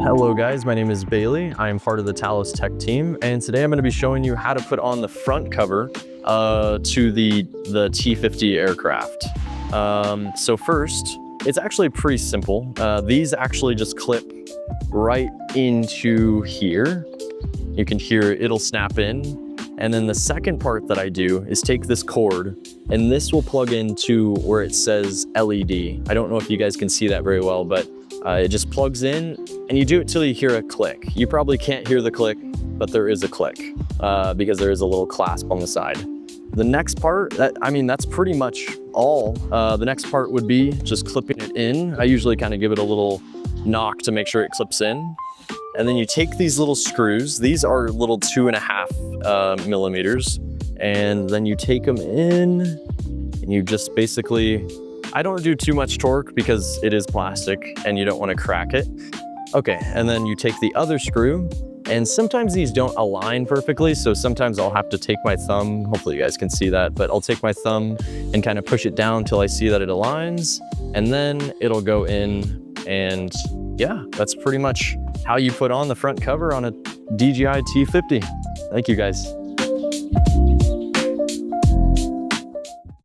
Hello guys, my name is Bailey. I am part of the Talos Tech team, and today I'm going to be showing you how to put on the front cover to the T50 aircraft. So first, it's actually pretty simple. These actually just clip right into here. You can hear it'll snap in. And then the second part that I do is take this cord, and this will plug into where it says LED. I don't know if you guys can see that very well, but it just plugs in, and you do it till you hear a click. You probably can't hear the click, but there is a click because there is a little clasp on the side. The next part, that's pretty much all. The next part would be just clipping it in. I usually kind of give it a little knock to make sure it clips in. And then you take these little screws. These are little 2.5 millimeters. And then you take them in, and you just basically, I don't do too much torque because it is plastic and you don't want to crack it. Okay, and then you take the other screw, and sometimes these don't align perfectly, so sometimes I'll have to take my thumb, hopefully you guys can see that, but I'll take my thumb and kind of push it down till I see that it aligns, and then it'll go in, and yeah, that's pretty much how you put on the front cover on a DJI T50. Thank you guys.